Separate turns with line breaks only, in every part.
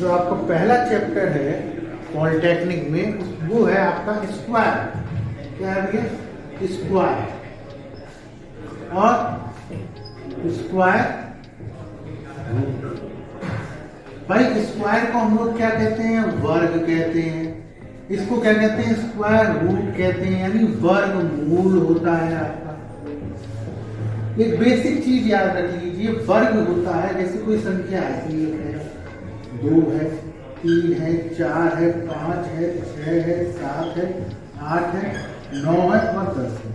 जो आपका पहला चैप्टर है पॉलिटेक्निक में वो है आपका स्क्वायर। क्या है भैया? स्क्वायर। और स्क्वायर, भाई स्क्वायर को हम लोग क्या कहते हैं? वर्ग कहते हैं। इसको क्या कहते हैं? स्क्वायर रूट कहते हैं, यानी वर्गमूल होता है आपका। एक बेसिक चीज याद रख लीजिए, वर्ग होता है जैसे कोई संख्या है, 1 है, 2 है, 3 है, 4 है, 5 है, 6 है, 7 है, 8 है, 9 है और 10 है।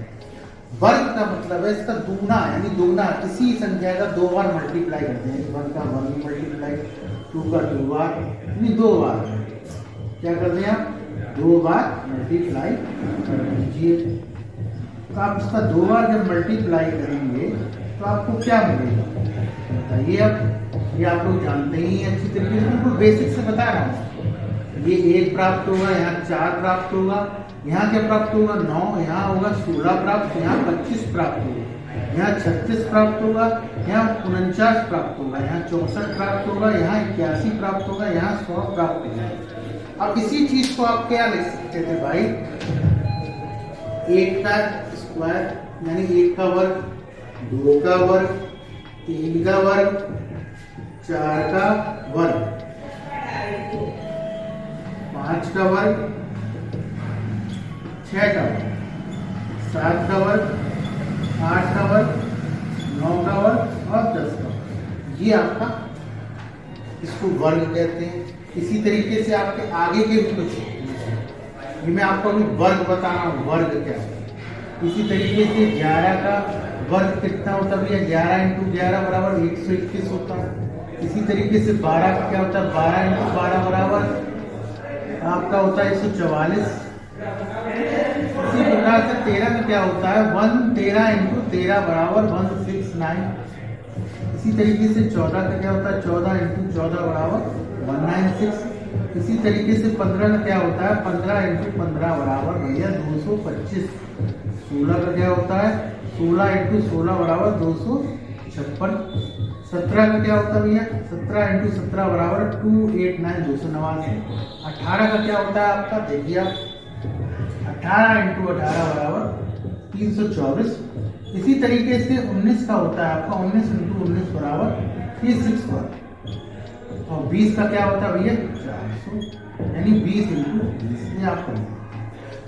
वर्ग का मतलब है इसका दुगना, यानी दुगना। किसी संख्या का 2 बार मल्टीप्लाई करते हैं। 1 का 1 मल्टीप्लाई, 2 का 2 बार, यानी 2 बार। क्या करते हैं आप? 2 बार मल्टीप्लाई कर दीजिए। तो आप इसका 2 बार जब मल्टीप्लाई करेंगे तो आपको क्या मिलेगा बताइए। अब ये आप लोग जानते ही हैं अच्छी तरीके से, बिल्कुल बेसिक से बता रहा हूँ। ये 1 प्राप्त होगा, यहाँ 4 प्राप्त होगा, यहाँ क्या प्राप्त होगा? 9, यहाँ होगा 16 प्राप्त, यहाँ 25 प्राप्त होगा, यहाँ 36 प्राप्त होगा, यहाँ 49 प्राप्त होगा, यहाँ 64 प्राप्त होगा, यहाँ 81 प्राप्त होगा, यहाँ 100 प्राप्त होगा। अब इसी चीज को आप क्या लिख सकते थे भाई? 1 का स्क्वायर यानी 1 का वर्ग, 2 का वर्ग, 3 का वर्ग, 4 का वर्ग, 5 का वर्ग, 6 का वर्ग, 7 का वर्ग, 8 का वर्ग, 9 का वर्ग और 10 का वर्ग। ये आपका इसको वर्ग कहते हैं। इसी तरीके से आपके आगे के भी कुछ, ये मैं आपको अभी वर्ग बता रहा हूँ, वर्ग क्या है। इसी तरीके से 11 का वर्ग कितना होता है? 11 × 11 बराबर 121 होता है। इसी तरीके से 12 का क्या होता है? 12 × 12 बराबर आपका होता है 144। इसी प्रकार से 13 में क्या होता है? 13 × 13 बराबर 169। इसी तरीके से 14 का क्या होता है? 14 × 14 बराबर 196। इसी तरीके से 15 का क्या होता है? 15 × 15 बराबर भैया 225। 16 का क्या होता है? 16 × 16 बराबर 256। 17 का क्या होता है भैया? 17 × 17 बराबर 289, 289। 18 का क्या होता है आपका? देखिए आप, 18 × 18 बराबर 324। इसी तरीके से 19 का होता है आपका 19 × 19 बराबर 364। और 20 का क्या होता है भैया? 400, यानी 20 × 20 ये आप करेंगे।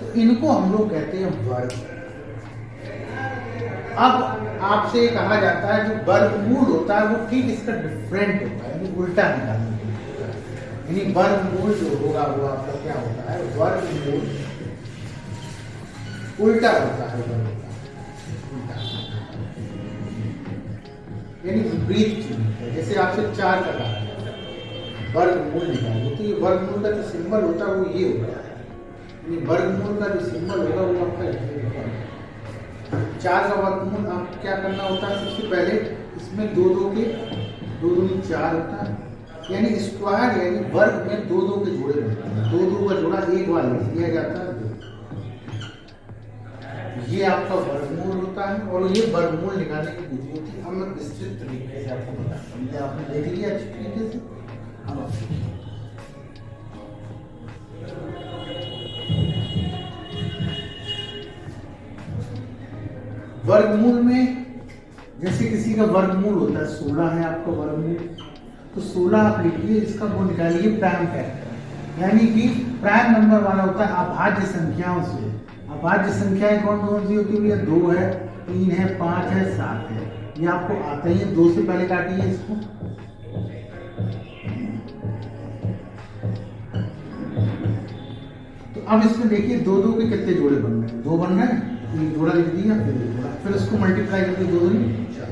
तो इनको हम लोग कहते हैं वर्ग। अब आपसे कहा जाता है जो वर्गमूल होता है वो ठीक इसका डिफरेंट होता है, यानी उल्टा निकालने के लिए। यानी वर्गमूल जो होगा वो आपका क्या होता है? वर्गमूल उल्टा होता है, उल्टा, यानी विपरीत चीज है। जैसे आपसे 4 का कहा वर्गमूल निकालो, तो ये वर्गमूल का जो सिंबल होता है वो ये होता है। यानी वर्गमूल का जो सिंबल होगा वो आपका ये होगा। 4 का वर्गमूल आप क्या करना होता है? सबसे पहले इसमें 2 2 के 2 दूनी 4 होता है, यानी स्क्वायर यानी वर्ग में 2 2 के जोड़े बनते हैं। 2 2 का जोड़ा एक बार लिख दिया जाता है। ये आपका वर्गमूल होता है और ये वर्गमूल निकालने की विधि होती है। अब मैं विस्तृत तरीके से आपको बताता हूँ। ये आपने देख लिया अच्छी तरीके से। वर्गमूल में जैसे किसी का वर्गमूल होता है 16 है आपका वर्गमूल, तो 16 आप लिखिए, इसका वो निकालिए प्राइम फैक्टर, यानी कि प्राइम नंबर वाला होता है अभाज्य संख्याओं से। अभाज्य संख्याएं कौन कौन सी होती है भैया? 2 है, 3 है, 5 है, 7 है। ये आपको आता ही है। 2 से पहले काटिए इसको। तो अब इसमें देखिए 2 2 के कितने जोड़े बन रहे हैं? 2 बन रहे हैं, एक जोड़ा लिख दिया, फिर एक जोड़ा, फिर उसको मल्टीप्लाई करके 2 दूनी 4।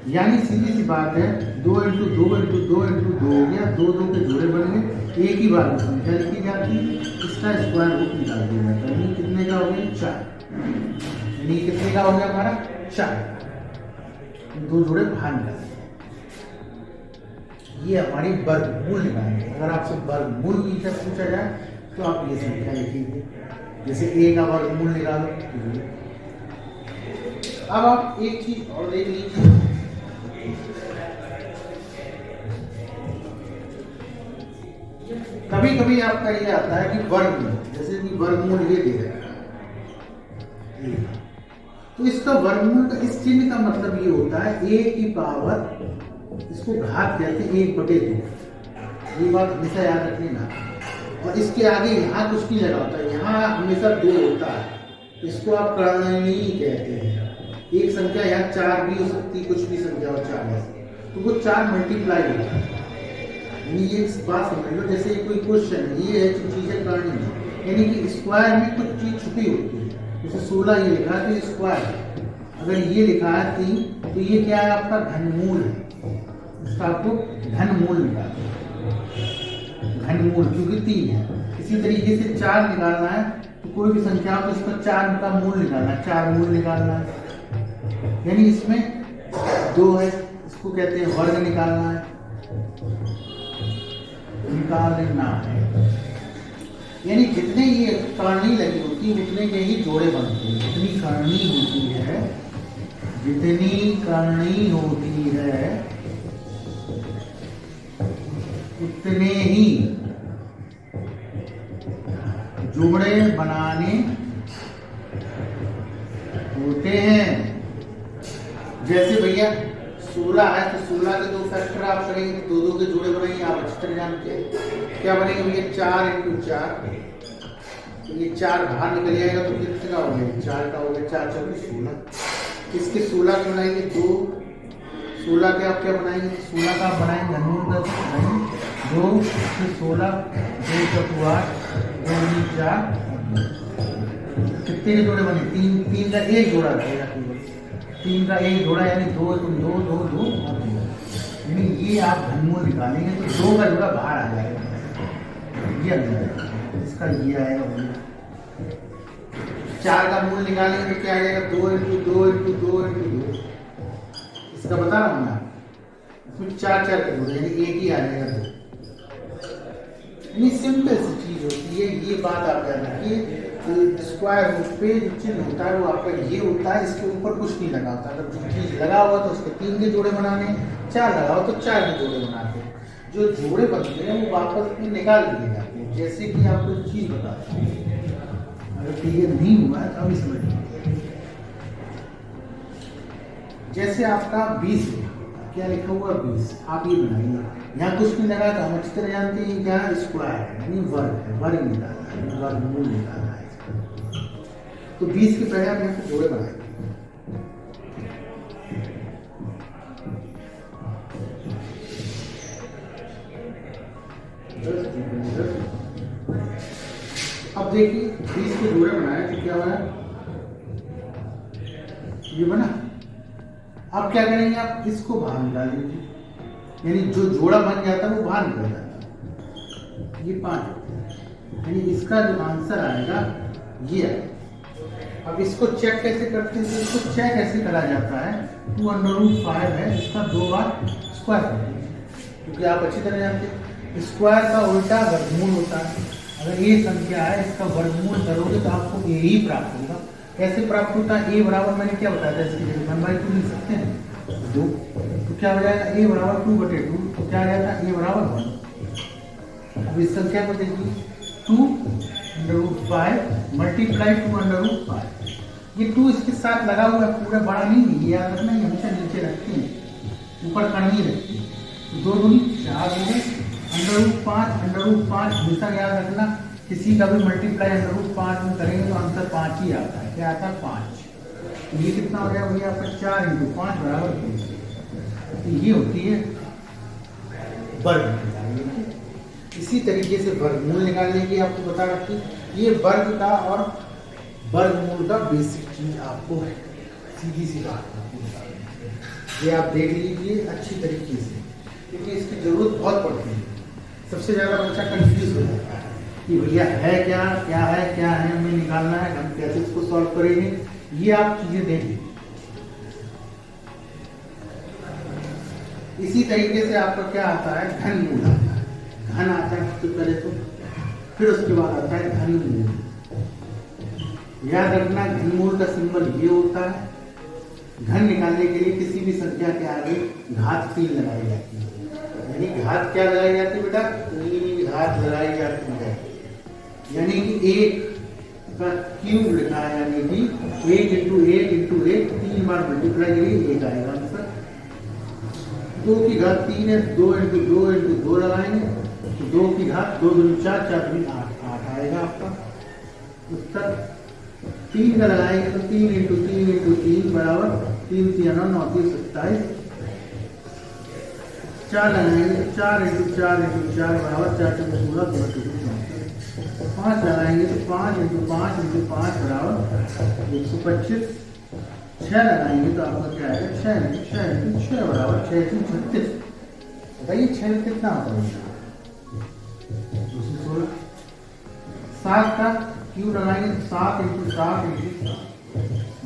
यानी सीधी सी बात है 2 × 2 × 2 × 2 हो गया। 2 2 के जोड़े बन गए। एक ही बार में संख्या लिखी जाती है, इसका स्क्वायर रूट निकाल दिया जाता है। यानी कितने का हो गया? 4। यानी कितने का हो गया हमारा? 4। 2 जोड़े बाहर निकाल। ये हमारी वर्गमूल निकालेंगे। अगर आपसे वर्गमूल पूछा जाए तो आप ये संख्या लिखेंगे। जैसे a का वर्गमूल निकालो। अब आप एक चीज और देख लीजिए, कभी कभी आपका ये आता है कि वर्गमूल, जैसे कि वर्गमूल ये दे रहा है, तो इसका वर्गमूल का इस चिन्ह का मतलब ये होता है a की पावर, इसको घात कहते हैं 1/2। ये बात हमेशा याद रख लेना। और इसके आगे यहाँ कुछ नहीं लगा होता है, यहाँ हमेशा 2 होता है, इसको आप कर्णनीय कहते हैं। एक संख्या यहाँ 4 भी हो सकती है, कुछ भी संख्या हो 4 में, तो वो 4 मल्टीप्लाई होता है। ये बात समझ लो, जैसे कोई क्वेश्चन ये है जो चीजें करनी है, यानी कि स्क्वायर में कुछ चीज छुपी होती है। जैसे 16 ये लिखा है तो स्क्वायर, अगर ये लिखा है 3 तो ये क्या है, आपका घनमूल है, उसका आपको घनमूल निकालना है, घनमूल क्योंकि 3 है। इसी तरीके से 4 निकालना है, तो कोई भी संख्या हो तो इसका 4 का मूल निकालना है, 4 मूल निकालना है, यानी इसमें 2 है, इसको कहते हैं वर्ग निकालना है, निकालना है। यानी जितने ये करनी लगी होती है उतने के ही जोड़े बनते हैं। जितनी करनी होती है, जितनी करनी होती है उतने ही जोड़े बनाने होते हैं। जैसे भैया 16 है तो 16 के 2 फैक्टर आप करेंगे, 2 के जोड़े बनाएंगे, आप अच्छी तरह जानते हैं क्या बनेंगे भैया, 4 × 4, तो ये 4 बाहर निकल जाएगा तो कितने का हो गया, 4 का हो गया, 4 × 4 = 16। इसके 16 के बनाएंगे 2, 16 के आप क्या बनाएंगे, 16 का आप बनाएंगे घनमूल का 2, फिर 16, 2 × 8, 2 × 4, कितने के जोड़े बने, 3 का एक जोड़ा रहेगा, 3 का एक जोड़ा यानी 2 × 2 2 2 और 2, यानी ये आप घनमूल निकालेंगे तो 2 का जोड़ा बाहर आ जाएगा, ये अंदर इसका ये आएगा भैया। 4 का मूल निकालेंगे तो क्या आ जाएगा, 2 × 2 × 2 × 2, इसका बता रहा हूँ मैं, इसमें 4 के जोड़े यानी एक ही आ जाएगा 2। यानी सिंपल सी चीज होती है, ये बात आप याद रखिए। स्क्वायर रूट पे जो चिन्ह होता है वो आपका ये होता है, इसके ऊपर कुछ नहीं लगा होता। अगर जो चीज लगा हुआ तो उसके 3 के जोड़े बनाने, 4 लगा हो तो 4 के जोड़े बनाते हैं। जो जोड़े बनते हैं वो वापस में निकाल दिए जाते हैं। जैसे कि आपको एक चीज बताता हूँ, अगर क्लियर नहीं हुआ है तो अभी समझ लीजिए। जैसे आपका 20 क्या लिखा हुआ 20, आप ये बनाइए, यहाँ कुछ नहीं लगा तो हम अच्छी तरह जानते हैं क्या स्क्वायर है, यानी वर्ग है, वर्ग निकालना है, वर्गमूल निकालना है। तो 20 के पहले आप यहाँ पे जोड़े बनाएंगे, अब देखिए 20 के जोड़े बनाए तो क्या बना, ये बना। अब क्या करेंगे, आप इसको बाहर निकाल लीजिए, यानी जो जोड़ा बन जाता है वो बाहर निकल जाता है, ये 5, यानी इसका जो आंसर आएगा ये आएगा। अब इसको चेक कैसे करते हैं, इसको चेक ऐसे करा जाता है, 2√5 है, इसका 2 बार स्क्वायर कर दीजिए, क्योंकि आप अच्छी तरह जानते हैं स्क्वायर का उल्टा वर्गमूल होता है। अगर ये संख्या है इसका वर्गमूल करोगे तो आपको ए ही प्राप्त होगा। कैसे प्राप्त होता है, ए बराबर मैंने क्या बताया था, इसके 1/2 लिख सकते हैं 2, तो क्या हो जाएगा ए बराबर 2/2, तो क्या आ जाता है ए बराबर 1। अब इस संख्या को देखिए 2√5 मल्टीप्लाई 2√5, ये 2 इसके साथ लगा हुआ है, पूरा बड़ा नहीं है, याद रखना ये हमेशा नीचे रखते हैं, ऊपर कड़ी रखते हैं, तो 2 दूनी 4 हो गए, √5 हमेशा याद रखना, किसी का भी मल्टीप्लाई √5 में करेंगे तो आंसर 5 ही आता है, क्या आता है 5। तो ये कितना हो गया भैया आपका 4 × 5 = 20। तो ये होती है वर्ग। इसी तरीके से वर्गमूल निकालने की आपको बता रखी, ये वर्ग का और वर्गमूल का बेसिक चीज आपको सीधी सी बात आपको बता रही, ये आप देख लीजिए अच्छी तरीके से, क्योंकि इसकी जरूरत बहुत पड़ती है। सबसे ज्यादा बच्चा कंफ्यूज हो जाता है कि भैया है क्या क्या है हमें निकालना है, हम कैसे इसको सॉल्व करेंगे, ये आप चीजें देख लीजिए। इसी तरीके से आपका क्या आता है, घनमूल आता है, घन आता है सबसे पहले तो, फिर उसके बाद आता है घनमूल। याद रखना घनमूल का सिंबल ये होता है। घन निकालने के लिए किसी भी संख्या के आगे घात 3 लगाई जाती है। यानी घात क्या लगाई जाती है बेटा? 3 घात लगाई जाती है। यानी कि 1 का क्यूब लिखा है, यानी कि 1 इंटू 1 इंटू 1 3 बार मल्टीप्लाई करिए 1 आएगा आंसर। 2 की घात 3 है, 2 इंटू 2 इंटू 2 लगाएंगे तो 2 की घात 2 दूनी 4, 4 दूनी 8 आएगा आपका उत्तर। 3 का लगाएंगे तो 3 इंटू 3 इंटू 3 बराबर 3 3 9 3 27। 4 लगाएंगे तो 4 इंटू 4 इंटू 4 बराबर 4 4 16 2 34। 5 लगाएंगे तो 5 इंटू 5 इंटू 5 बराबर 125। 6 लगाएंगे तो आपका क्या आएगा? 6 इंटू 6 इंटू 6 बराबर 6 3 36। बताइए 6 में कितना आता है? 216। 7 का क्यूब लगाएंगे तो 7 इंटू 7 इंटू 7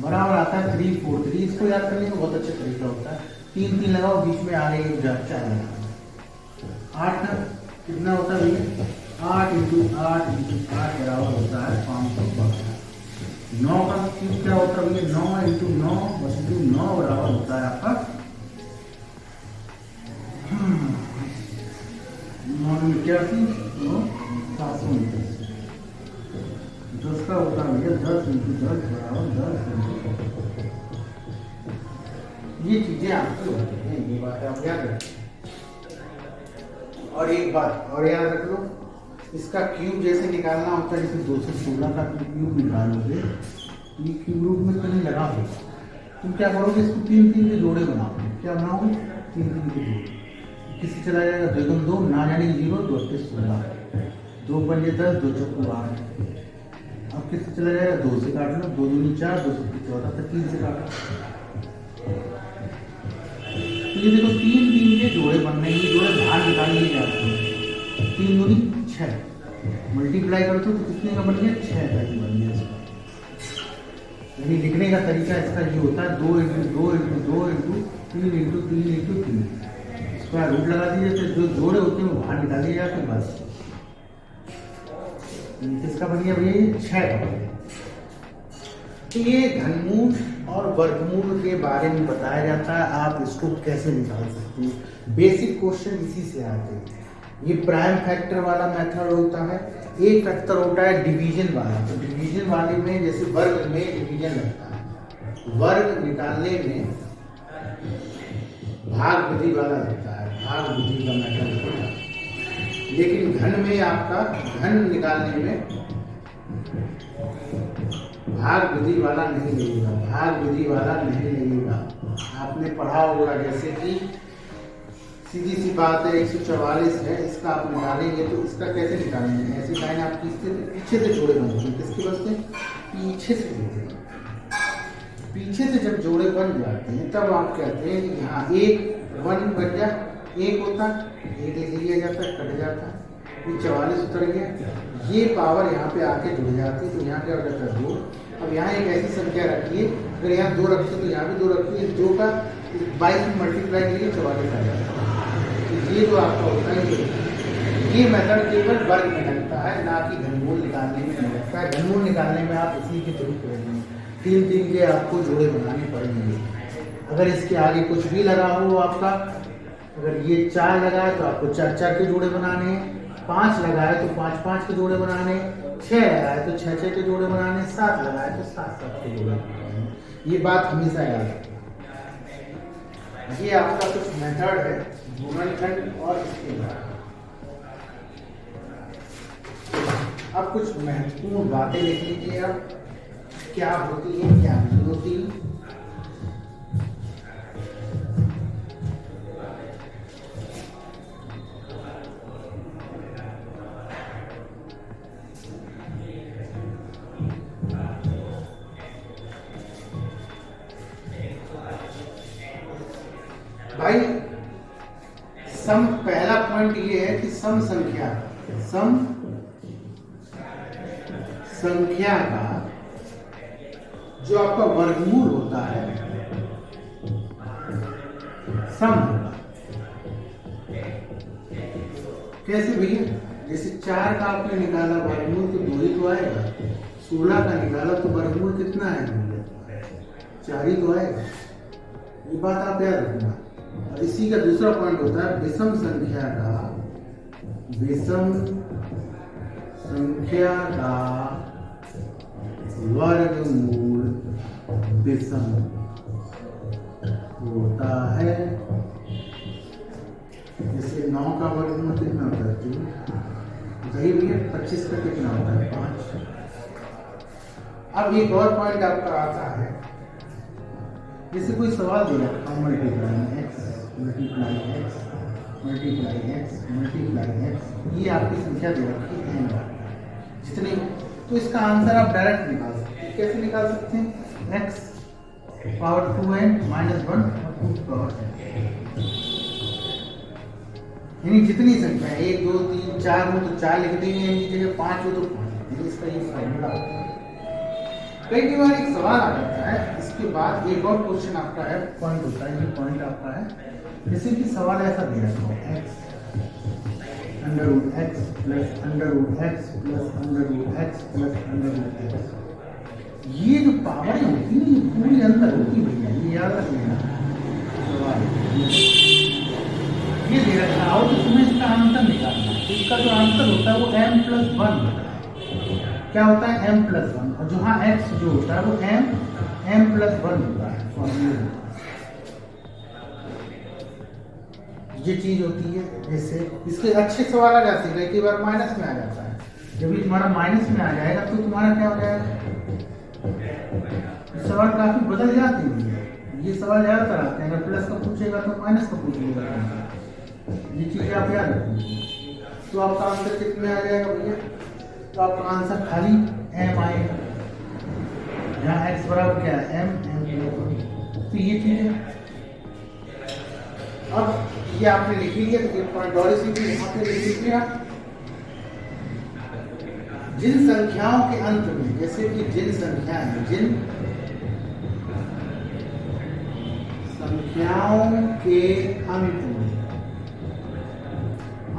बराबर आता है 343। इसको याद करने का बहुत अच्छा तरीका होता है। 3 3 लगाओ, बीच में आगे एक चार लगाओ। 8 का कितना होता है भैया? 8 इंटू 8 इंटू 8 बराबर होता है 512। 9 का क्यूब क्या होता है भैया? 9 इंटू 9 इंटू 9 बराबर होता है आपका 989 729। 10 का होता है भैया 10 इंटू 10 बराबर 10। ये चीजें आपकी होती हैं, ये बात आप याद रखें। और एक बात और याद रख लो, इसका क्यूब जैसे निकालना होता है, जैसे 216 का क्यूब निकालोगे ये क्यूब रूट में कहीं लगा होगा, तुम क्या करोगे? इसको 3 3 के जोड़े बनाओगे। क्या बनाओगे? 3 3 के जोड़े। किससे चला जाएगा? 2 2 2 ना जाने 0 2 8 16 2 पंजे 10 2 चौको 8। अब किससे चला जाएगा? 2 से काट लो, 2 दूनी 4 2 7 14 तक 3 से काटो। तो ये देखो 3 3 के जोड़े बनने, ये जोड़े बाहर निकाल लिए जाते हैं। 3 दूनी 6 मल्टीप्लाई करते हो तो कितने का बन गया? 6 का ही बन गया इसका। यानी लिखने का तरीका इसका ये होता है 2 into 2 into 2 into 3 into 3 into 3 square root लगा दीजिए, फिर जो जोड़े होते हैं वो बाहर निकाल दिए जाते हैं बस। किसका बन गया भैया? 6 का बन गया। तो ये घनमूल और वर्गमूल के बारे में बताया जाता है, आप इसको कैसे निकाल सकते हैं। बेसिक क्वेश्चन इसी से आते हैं। ये प्राइम फैक्टर वाला मेथड होता है। एक फैक्टर होता है डिवीजन वाला। तो डिवीजन वाले में जैसे वर्ग में डिवीजन लगता है, वर्ग निकालने में भाग विधि वाला लगता है, भाग विधि का मेथड होता है। लेकिन घन में आपका घन निकालने में भाग विधि वाला नहीं लगेगा, भाग विधि वाला नहीं लगेगा। आपने पढ़ा होगा जैसे कि सीधी सी बात है 144 है, इसका आप निकालेंगे तो इसका कैसे निकालेंगे? ऐसी लाइन आप पीछे से जोड़े बनेंगे। किसके बसते? पीछे से जोड़े। पीछे से जब जोड़े बन जाते हैं तब आप कहते हैं कि हाँ एक 1 बन गया, एक होता एक लिख लिया जाता है, कट जाता है, ये 44 उतर गया, ये पावर यहाँ पे आके जुड़ जाती है तो यहाँ क्या हो जाता है 2। अब यहाँ एक ऐसी संख्या रखिए, अगर यहाँ 2 रखते तो यहाँ भी 2 रखिए, 2 का 22 में मल्टीप्लाई करिए 44 आ जाता है। ये जो आपका होता है ये मेथड केवल वर्ग में लगता है, ना कि घनमूल निकालने में नहीं लगता है। घनमूल निकालने में आप इसी के थ्रू करेंगे, 3 3 के आपको जोड़े बनाने पड़ेंगे। अगर इसके आगे कुछ भी लगा हो आपका, अगर ये 4 लगा है तो आपको 4 4 के जोड़े बनाने हैं, 5 लगा है तो 5 5 के जोड़े बनाने, 6 लगा है तो 6 6 के जोड़े बनाने, 7 लगा है तो 7 7 के जोड़े बनाने। ये बात हमेशा याद रखना। ये आपका कुछ मेथड है गुणनखंड और इसके बाद। अब कुछ महत्वपूर्ण बातें लिख लीजिए आप, क्या होती है क्या नहीं होती। भाई सम, पहला पॉइंट ये है कि सम संख्या का जो आपका वर्गमूल होता है सम होगा। कैसे भैया? जैसे 4 का आपने निकाला वर्गमूल तो 2 ही तो आएगा, 16 का निकाला तो वर्गमूल कितना है भैया? 4 ही तो आएगा। ये बात आप याद रखना। और इसी का दूसरा पॉइंट होता है विषम संख्या का वर्गमूल विषम होता है। जैसे 9 का वर्गमूल कितना होता है? 2। सही भैया। 25 का कितना होता है? 5। अब एक और पॉइंट आपका आता है, जैसे कोई सवाल दे रखा है multiply x multiply x multiply x multiply x, ये आपकी संख्या दे रखी है n जितने, तो इसका आंसर आप डायरेक्ट निकाल सकते हैं। कैसे निकाल सकते हैं? x पावर 2n माइनस 1 और 2 की पावर n, यानी जितनी संख्या 1 2 3 4 हो तो 4 लिख देंगे, यानी जगह 5 हो तो 5। इसका ये फॉर्मूला होता है। कई बार एक सवाल आ जाता है, इसके बाद एक और क्वेश्चन आपका है, पॉइंट होता है, ये पॉइंट आपका है। जैसे कि सवाल ऐसा दिया है x under root x plus under root x plus under root x plus under root x, ये जो पावर होती है ये पूरी अंदर होती है भैया, ये याद रख लेना। सवाल ये दे रखा हो तो तुम्हें इसका आंसर निकालना है। इसका जो आंसर होता है वो m प्लस 1 क्या होता है? m प्लस 1, और जहाँ x जो होता है वो m प्लस 1 होता है। फॉर्मूला ये चीज होती है। जैसे इसके अच्छे सवाल आ जाते हैं, कई बार माइनस में आ जाता है। जब भी तुम्हारा माइनस में आ जाएगा तो तुम्हारा क्या हो जाएगा? सवाल काफी बदल जाते हैं। ये सवाल ज्यादातर आते हैं, अगर प्लस का पूछेगा तो माइनस का पूछेगा। ये चीजें आप याद रखिए। तो आपका आंसर कितने आ जाएगा भैया? तो आपका आंसर खाली m आएगा। यहाँ x बराबर क्या है? m। तो ये चीज है। अब ये आपने लिख लिया, तो ये पॉइंट और इसी को यहाँ पे लिख लीजिए आप। जिन संख्याओं के अंत में, जैसे कि जिन संख्याओं के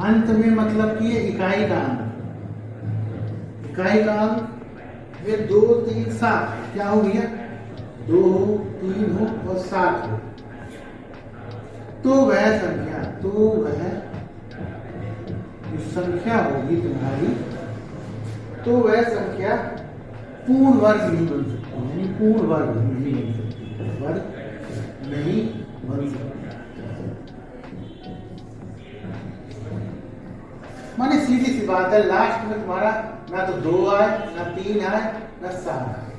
अंत में मतलब कि ये इकाई का अंक, इकाई का अंक ये 2 3 7 क्या हो गया? 2 हो 3 हो और 7 हो, तो वह संख्या होगी तुम्हारी, तो वह संख्या पूर्ण वर्ग नहीं बन सकती, यानी पूर्ण वर्ग नहीं बन सकती, वर्ग नहीं बन सकती। माने सीधी सी बात है, लास्ट में तुम्हारा ना तो 2 आए ना 3 आए ना 7 आए,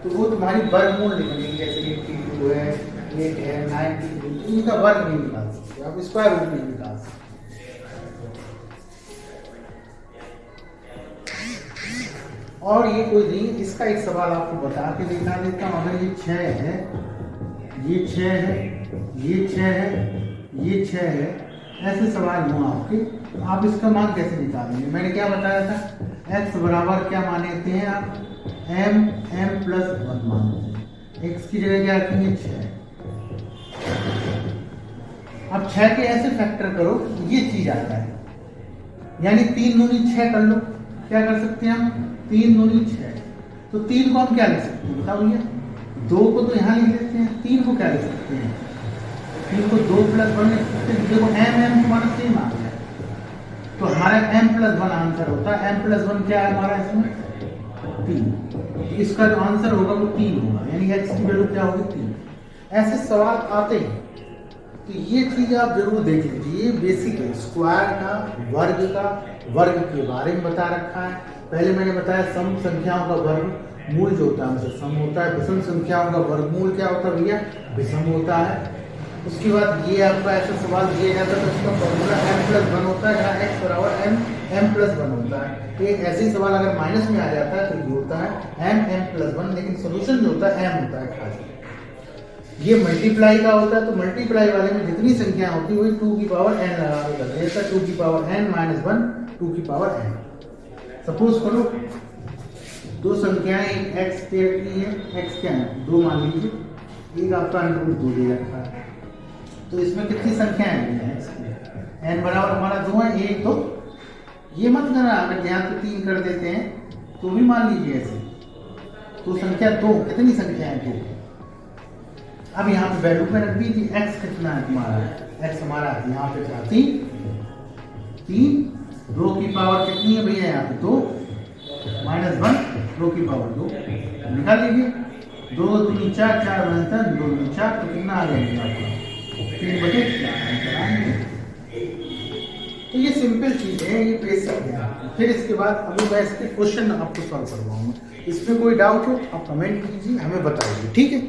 तो वो तुम्हारी वर्गमूल नहीं बनेगी। जैसे 82 है, 8 है, 92, इनका वर्ग नहीं निकाल सकते आप, स्क्वायर रूट नहीं निकाल सकते। और ये कोई नहीं, इसका एक सवाल आपको बता के दिखा देता हूँ। अगर ये 6 है, ये 6 है, ये 6 है, ये 6 है, ऐसे सवाल हुआ आपके, तो आप इसका मान कैसे निकालेंगे? मैंने क्या बताया था? x बराबर क्या मानते हैं आप? m प्लस 1 मानते हैं। x की जगह क्या रखेंगे? 6। अब 6 के ऐसे फैक्टर करो, ये चीज आता है, यानी 3 दूनी 6 कर लो। क्या कर सकते हैं हम? 3 दूनी 6, तो 3 को हम क्या लिख सकते हैं बताओ भैया? 2 को तो यहाँ लिख लेते हैं, 3 को क्या लिख सकते हैं? 3 को 2 प्लस 1 लिख सकते हैं। देखो m तुम्हारा सेम आ गया, तो हमारा m प्लस 1 आंसर होता है। m प्लस 1 क्या है हमारा इसमें? 3। इसका जो आंसर होगा वो 3 होगा, यानी x की वैल्यू क्या होगी? 3। ऐसे सवाल आते हैं, तो ये चीज आप जरूर देख लीजिए। ये बेसिक है, स्क्वायर का वर्ग के बारे में बता रखा है। पहले मैंने बताया सम संख्याओं का वर्ग मूल जो होता है हमसे सम होता है। विषम संख्याओं का वर्गमूल क्या होता है भैया? विषम होता है। उसके बाद ये आपका ऐसा सवाल दिया जाता है तो उसका फॉर्मूला m प्लस 1 होता है, जहाँ x बराबर m प्लस 1 होता है। एक ऐसे सवाल अगर माइनस में आ जाता है तो ये होता है m प्लस 1, लेकिन सोल्यूशन जो होता है m होता है खास। ये मल्टीप्लाई का होता है, तो मल्टीप्लाई वाले में जितनी संख्या होती है वही 2 की पावर n लगा के करते हैं। जैसा 2 की पावर n माइनस 1 2 की पावर n। सपोज करो दो संख्याएं, एक x दे रखी है, x क्या है 2 मान लीजिए, एक आपका √2 दे रखा है, तो इसमें कितनी संख्याएं हैं x की? n बराबर हमारा 2 है, 1 तो ये मत करना, अगर यहाँ तो 3 कर देते हैं तो भी मान लीजिए ऐसे तो संख्या 2, कितनी संख्या है 2। अब यहाँ पे वैल्यू में रख दीजिए, x कितना है तुम्हारा, x हमारा यहाँ पे था 3, रो की पावर कितनी है भैया यहाँ पे 2 -1 रो की पावर 2 निकाल लीजिए। 2 दूनी 4, 4 बन 2 दूनी 4, तो कितना आ जाएगा आपका 3/4 आंसर आएंगे। तो ये सिंपल चीज है, ये बेसिक है। फिर इसके बाद अभी मैं इसके क्वेश्चन आपको सॉल्व करवाऊंगा। इसमें कोई डाउट हो आप कमेंट कीजिए, हमें बताइए, ठीक है।